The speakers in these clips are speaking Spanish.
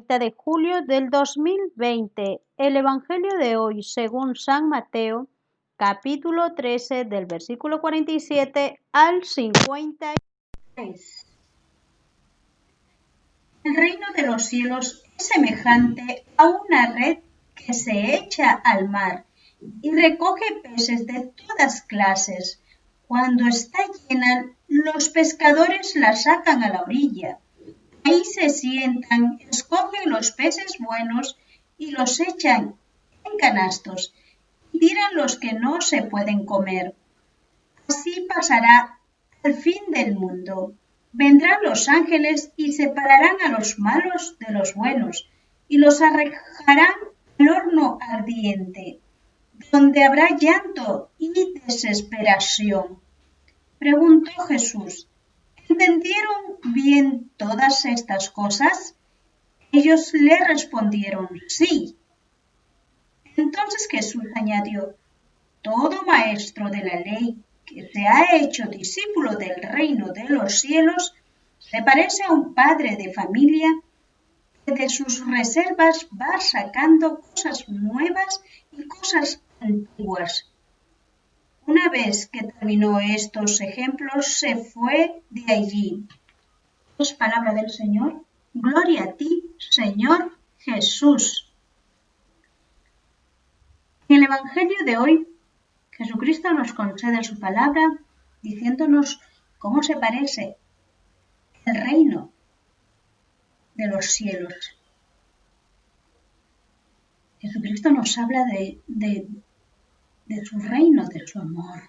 de julio del 2020. El Evangelio de hoy, según San Mateo, capítulo 13, del versículo 47 al 53. El reino de los cielos es semejante a una red que se echa al mar y recoge peces de todas clases. Cuando está llena, los pescadores la sacan a la orilla. Ahí se sientan, escogen los peces buenos y los echan en canastos y tiran los que no se pueden comer. Así pasará al fin del mundo. Vendrán los ángeles y separarán a los malos de los buenos y los arrojarán al horno ardiente, donde habrá llanto y desesperación. Preguntó Jesús: ¿entendieron bien todas estas cosas? Ellos le respondieron: sí. Entonces Jesús añadió: todo maestro de la ley que se ha hecho discípulo del reino de los cielos se parece a un padre de familia que de sus reservas va sacando cosas nuevas y cosas antiguas. Una vez que terminó estos ejemplos, se fue de allí. Es palabra del Señor. Gloria a ti, Señor Jesús. En el Evangelio de hoy, Jesucristo nos concede su palabra diciéndonos cómo se parece el reino de los cielos. Jesucristo nos habla de su reino, de su amor.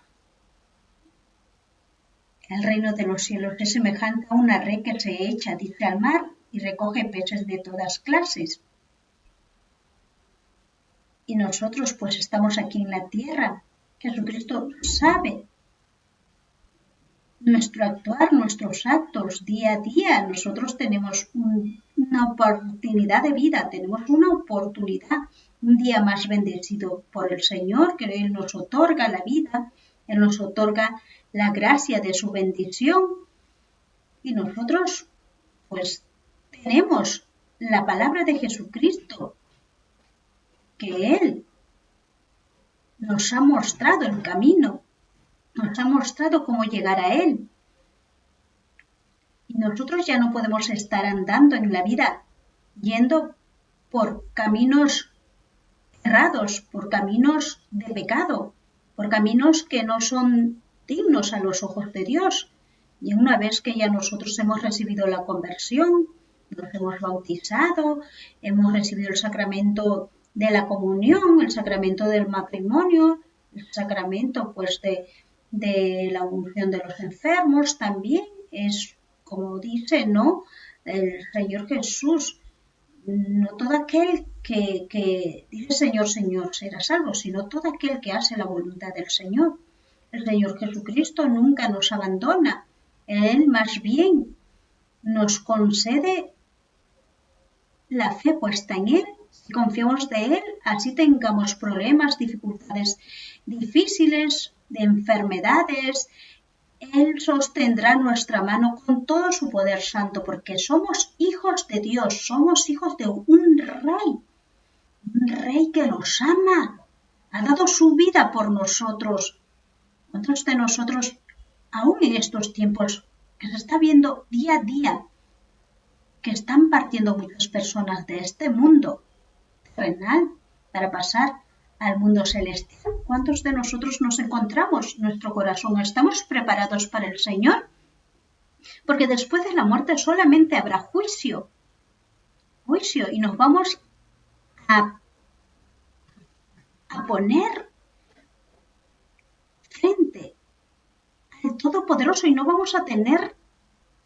El reino de los cielos es semejante a una red que se echa, dice, al mar y recoge peces de todas clases. Y nosotros pues estamos aquí en la tierra. Jesucristo sabe nuestro actuar, nuestros actos día a día. Nosotros tenemos una oportunidad de vida, tenemos una oportunidad, un día más bendecido por el Señor, que Él nos otorga la vida, Él nos otorga la gracia de su bendición. Y nosotros pues tenemos la palabra de Jesucristo, que Él nos ha mostrado el camino, nos ha mostrado cómo llegar a Él. Y nosotros ya no podemos estar andando en la vida yendo por caminos errados, por caminos de pecado, por caminos que no son dignos a los ojos de Dios. Y una vez que ya nosotros hemos recibido la conversión, nos hemos bautizado, hemos recibido el sacramento de la comunión, el sacramento del matrimonio, el sacramento pues de la unción de los enfermos, también es como dice, ¿no?, el Señor Jesús. No todo aquel que dice Señor, Señor será salvo, sino todo aquel que hace la voluntad del Señor. El Señor Jesucristo nunca nos abandona. Él más bien nos concede la fe puesta en Él. Si confiamos de Él, así tengamos problemas, dificultades difíciles, de enfermedades, Él sostendrá nuestra mano con todo su poder santo, porque somos hijos de Dios, somos hijos de un rey que nos ama, ha dado su vida por nosotros. ¿Cuántos de nosotros, aún en estos tiempos que se está viendo día a día, que están partiendo muchas personas de este mundo terrenal para pasar al mundo celestial? ¿Cuántos de nosotros nos encontramos? Nuestro corazón, ¿estamos preparados para el Señor? Porque después de la muerte solamente habrá juicio, y nos vamos a poner frente al Todopoderoso y no vamos a tener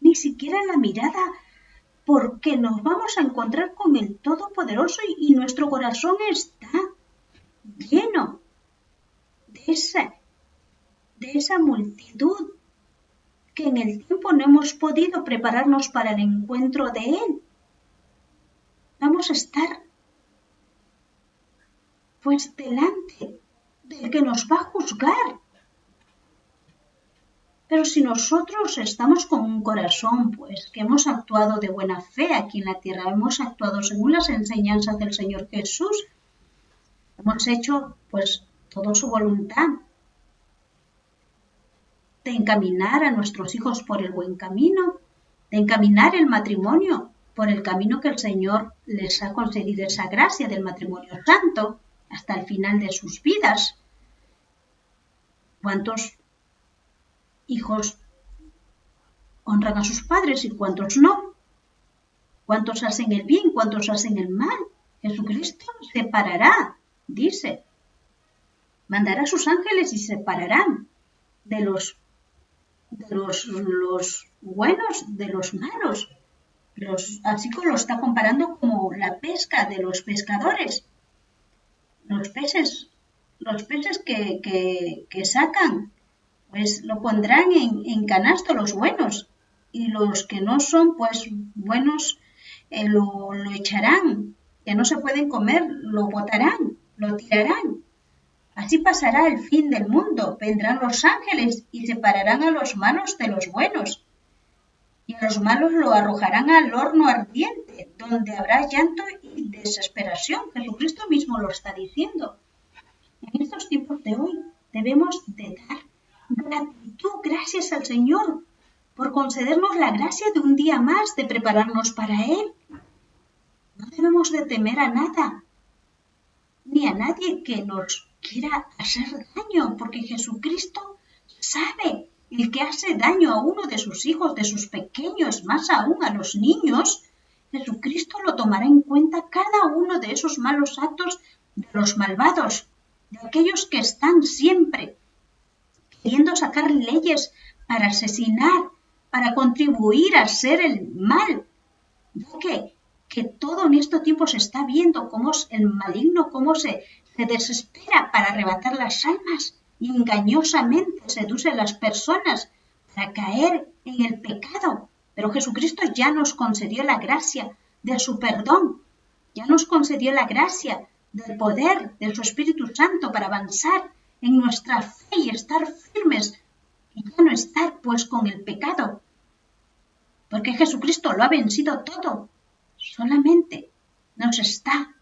ni siquiera la mirada, porque nos vamos a encontrar con el Todopoderoso y nuestro corazón está lleno de esa multitud que en el tiempo no hemos podido prepararnos para el encuentro de Él. Vamos a estar pues delante del que nos va a juzgar. Pero si nosotros estamos con un corazón, pues que hemos actuado de buena fe aquí en la tierra, hemos actuado según las enseñanzas del Señor Jesús, hemos hecho pues todo su voluntad de encaminar a nuestros hijos por el buen camino, de encaminar el matrimonio por el camino que el Señor les ha concedido, esa gracia del matrimonio santo hasta el final de sus vidas. ¿Cuántos hijos honran a sus padres y cuántos no? ¿Cuántos hacen el bien? ¿Cuántos hacen el mal? Jesucristo separará, dice, mandará a sus ángeles y separarán de los buenos de los malos. Así como lo está comparando como la pesca de los pescadores. Los peces que sacan, pues lo pondrán en canasto los buenos, y los que no son pues buenos lo echarán, que no se pueden comer, lo botarán, lo tirarán. Así pasará el fin del mundo, vendrán los ángeles y separarán a los malos de los buenos, y a los malos lo arrojarán al horno ardiente, donde habrá llanto y desesperación. Jesucristo mismo lo está diciendo. En estos tiempos de hoy debemos de dar gratitud, gracias al Señor, por concedernos la gracia de un día más de prepararnos para Él. No debemos de temer a nada, ni a nadie que nos quiera hacer daño, porque Jesucristo sabe, el que hace daño a uno de sus hijos, de sus pequeños, más aún a los niños, Jesucristo lo tomará en cuenta cada uno de esos malos actos de los malvados, de aquellos que están siempre queriendo sacar leyes para asesinar, para contribuir a hacer el mal, ya que todo en este tiempo se está viendo cómo el maligno, cómo se desespera para arrebatar las almas y engañosamente seduce a las personas para caer en el pecado. Pero Jesucristo ya nos concedió la gracia de su perdón, ya nos concedió la gracia del poder de su Espíritu Santo para avanzar en nuestra fe y estar firmes y ya no estar pues con el pecado, porque Jesucristo lo ha vencido todo. Solamente nos está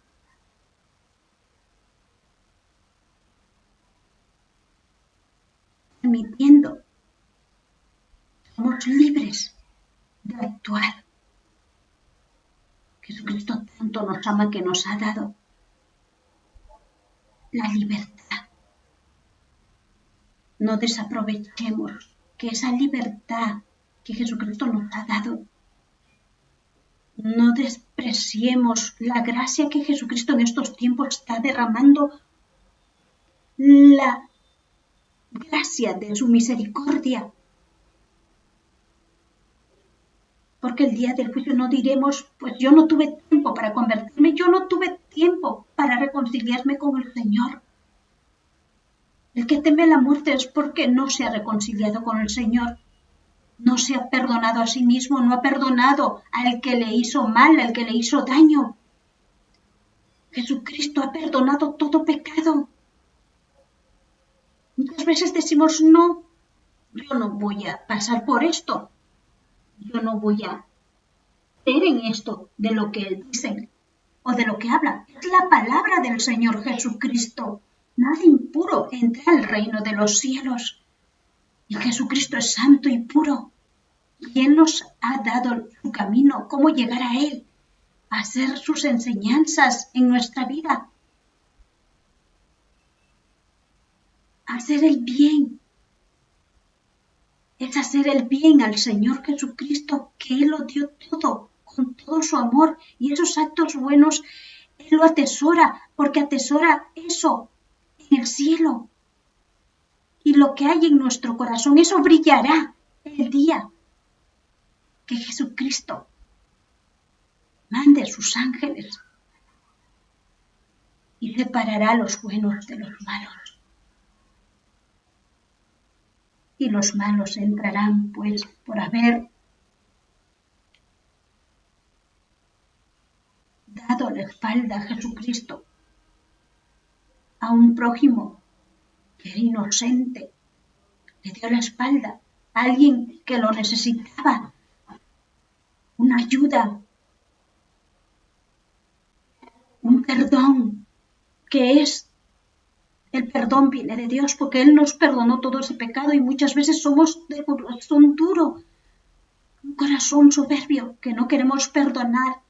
permitiendo, somos libres de actuar. Jesucristo tanto nos ama que nos ha dado la libertad. No desaprovechemos que esa libertad que Jesucristo nos ha dado, no despreciemos la gracia que Jesucristo en estos tiempos está derramando, la gracia de su misericordia. Porque el día del juicio no diremos, pues yo no tuve tiempo para convertirme, yo no tuve tiempo para reconciliarme con el Señor. El que teme la muerte es porque no se ha reconciliado con el Señor. No se ha perdonado a sí mismo, no ha perdonado al que le hizo mal, al que le hizo daño. Jesucristo ha perdonado todo pecado. Muchas veces decimos, no, yo no voy a pasar por esto. Yo no voy a creer en esto de lo que dicen o de lo que hablan. Es la palabra del Señor Jesucristo. Nada impuro entra al reino de los cielos. Y Jesucristo es santo y puro. Y Él nos ha dado su camino, cómo llegar a Él, a hacer sus enseñanzas en nuestra vida, a hacer el bien. Es hacer el bien al Señor Jesucristo, que Él lo dio todo, con todo su amor. Y esos actos buenos, Él lo atesora, porque atesora eso en el cielo. Y lo que hay en nuestro corazón, eso brillará el día que Jesucristo mande sus ángeles y separará a los buenos de los malos. Y los malos entrarán, pues, por haber dado la espalda a Jesucristo, a un prójimo que era inocente, le dio la espalda alguien que lo necesitaba, una ayuda, un perdón, que es el perdón viene de Dios porque Él nos perdonó todo ese pecado y muchas veces somos de corazón duro, un corazón soberbio que no queremos perdonar.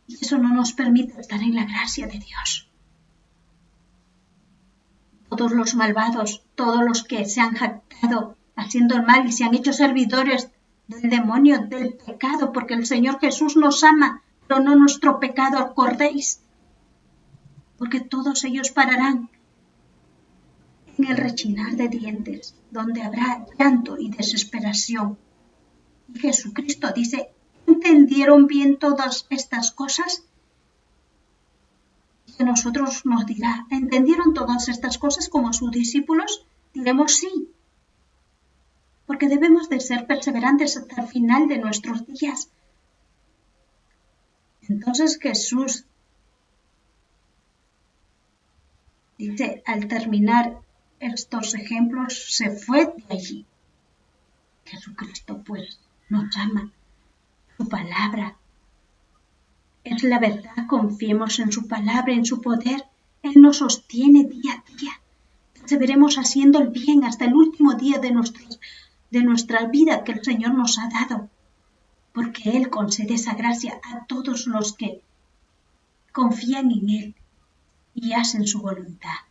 Y eso no nos permite estar en la gracia de Dios. Todos los malvados, todos los que se han jactado haciendo el mal y se han hecho servidores del demonio, del pecado, porque el Señor Jesús nos ama, pero no nuestro pecado, acordéis, porque todos ellos pararán en el rechinar de dientes, donde habrá llanto y desesperación. Y Jesucristo dice, ¿entendieron bien todas estas cosas? Y a nosotros nos dirá, ¿entendieron todas estas cosas como sus discípulos? Diremos sí, porque debemos de ser perseverantes hasta el final de nuestros días. Entonces Jesús dice, al terminar estos ejemplos, se fue de allí. Jesucristo pues nos ama, su palabra es la verdad, confiemos en su palabra, en su poder, Él nos sostiene día a día, perseveremos haciendo el bien hasta el último día de nuestra vida que el Señor nos ha dado, porque Él concede esa gracia a todos los que confían en Él y hacen su voluntad.